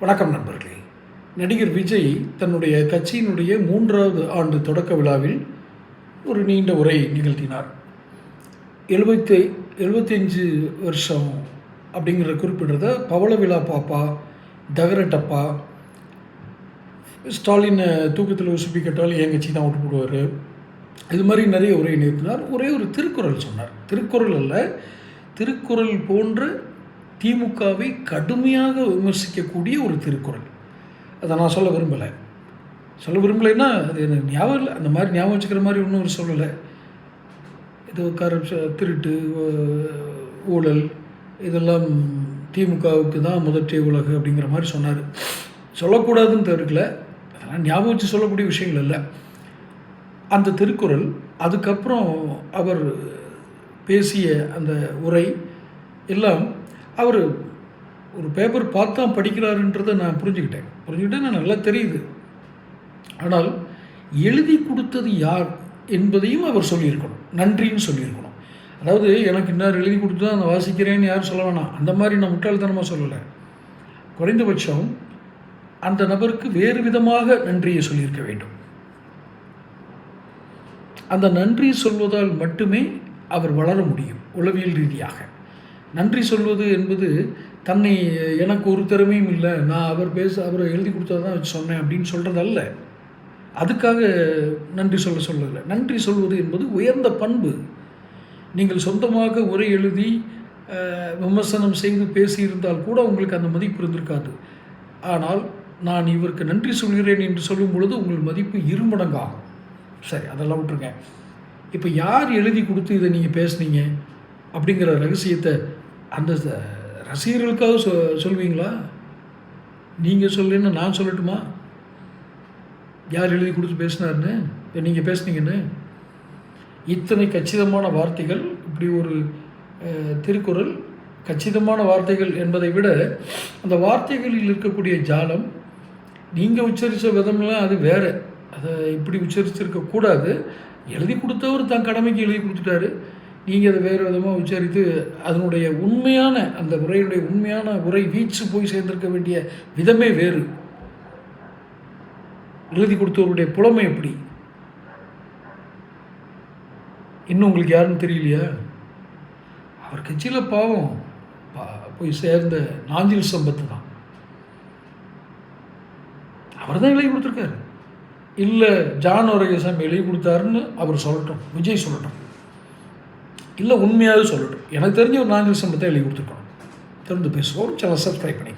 வணக்கம் நண்பர்களே. நடிகர் விஜய் தன்னுடைய கட்சியினுடைய 3வது ஆண்டு தொடக்க விழாவில் ஒரு நீண்ட உரை நிகழ்த்தினார். 75 வருஷம் அப்படிங்கிற குறிப்பிடுறத பவள விழா பாப்பா, தகரட்டப்பா, ஸ்டாலினை தூக்கத்தில் உசுப்பி கேட்டால் என் கட்சி தான் ஓட்டு போடுவார், இது மாதிரி நிறைய உரை நிறுத்தினார். ஒரே ஒரு திருக்குறள் சொன்னார். திருக்குறள் அல்ல, திருக்குறள் போன்ற திமுகவை கடுமையாக விமர்சிக்கக்கூடிய ஒரு திருக்குறள். அதை நான் சொல்ல விரும்பலைன்னா அது எனக்கு ஞாபகம் இல்லை, அந்த மாதிரி ஞாபகம் வச்சுக்கிற மாதிரி ஒன்றும் ஒரு சொல்லலை. ஏதோ திருட்டு, ஊழல் இதெல்லாம் திமுகவுக்கு தான் முதற்றே உலகு அப்படிங்கிற மாதிரி சொன்னார். சொல்லக்கூடாதுன்னு தவிர்க்கல, அதெல்லாம் ஞாபகம் வச்சு சொல்லக்கூடிய விஷயங்கள் இல்லை. அந்த திருக்குறள், அதுக்கப்புறம் அவர் பேசிய அந்த உரை எல்லாம் அவர் ஒரு பேப்பர் பார்த்து தான் படிக்கிறாருன்றதை நான் புரிஞ்சுக்கிட்டேன். நான் நல்லா தெரியுது. ஆனால் எழுதி கொடுத்தது யார் என்பதையும் அவர் சொல்லியிருக்கணும், நன்றின்னு சொல்லியிருக்கணும். அதாவது எனக்கு இன்னார் எழுதி கொடுத்து தான் நான் வாசிக்கிறேன்னு யாரும் சொல்ல வேணாம், அந்த மாதிரி நான் முட்டாள்தனமாக சொல்லலை. குறைந்தபட்சம் அந்த நபருக்கு வேறு விதமாக நன்றியை சொல்லியிருக்க வேண்டும். அந்த நன்றி சொல்வதால் மட்டுமே அவர் வளர முடியும். உளவியல் ரீதியாக நன்றி சொல்வது என்பது தன்னை எனக்கு ஒரு திறமையும் இல்லை, நான் அவரை எழுதி கொடுத்தா தான் வச்சு சொன்னேன் அப்படின்னு சொல்கிறதல்ல. அதுக்காக நன்றி சொல்லலை. நன்றி சொல்வது என்பது உயர்ந்த பண்பு. நீங்கள் சொந்தமாக உரை எழுதி விமர்சனம் செய்து பேசியிருந்தால் கூட உங்களுக்கு அந்த மதிப்பு இருந்திருக்காது. ஆனால் நான் இவருக்கு நன்றி சொல்கிறேன் என்று சொல்லும் பொழுது உங்கள் மதிப்பு 2 மடங்காகும். சரி, அதெல்லாம் விட்டுருங்க. இப்போ யார் எழுதி கொடுத்து இதை நீங்கள் பேசுனீங்க அப்படிங்கிற ரகசியத்தை அந்த ரசிகர்களுக்காக சொல்வீங்களா? நீங்கள் சொல்லுன்னு நான் சொல்லட்டுமா யார் எழுதி கொடுத்து பேசினார்னு, நீங்கள் பேசுனீங்கன்னு? இத்தனை கச்சிதமான வார்த்தைகள், இப்படி ஒரு திருக்குறள் கச்சிதமான வார்த்தைகள் என்பதை விட அந்த வார்த்தைகளில் இருக்கக்கூடிய ஜாலம், நீங்கள் உச்சரித்த விதம்லாம் அது வேறு. அதை இப்படி உச்சரிச்சிருக்கக்கூடாது. எழுதி கொடுத்தவர் தான் கடமைக்கு எழுதி கொடுத்துட்டாரு, நீங்கள் அதை வேறு விதமாக உச்சரித்து அதனுடைய உண்மையான அந்த உரையுடைய உண்மையான உரை வீச்சு போய் சேர்ந்திருக்க வேண்டிய விதமே வேறு. எழுதி கொடுத்தவருடைய புலமை எப்படி இன்னும் உங்களுக்கு யாருன்னு தெரியலையா? அவர் கட்சியில் பாவம் போய் சேர்ந்த நாஞ்சில் சம்பத்து தான், அவர் தான் எழுதி கொடுத்துருக்காரு. இல்லை ஜான் ஒரகசாமி எழுதி கொடுத்தாருன்னு அவர் சொல்லட்டும், விஜய் சொல்லட்டும், இல்லை உண்மையாகவே சொல்லட்டும். எனக்கு தெரிஞ்ச ஒரு நாஞ்சில் சம்பத்தை எழுதி கொடுத்துருக்கோம். திறந்து பேசுவோம். சேனல் சப்ஸ்கிரைப் பண்ணி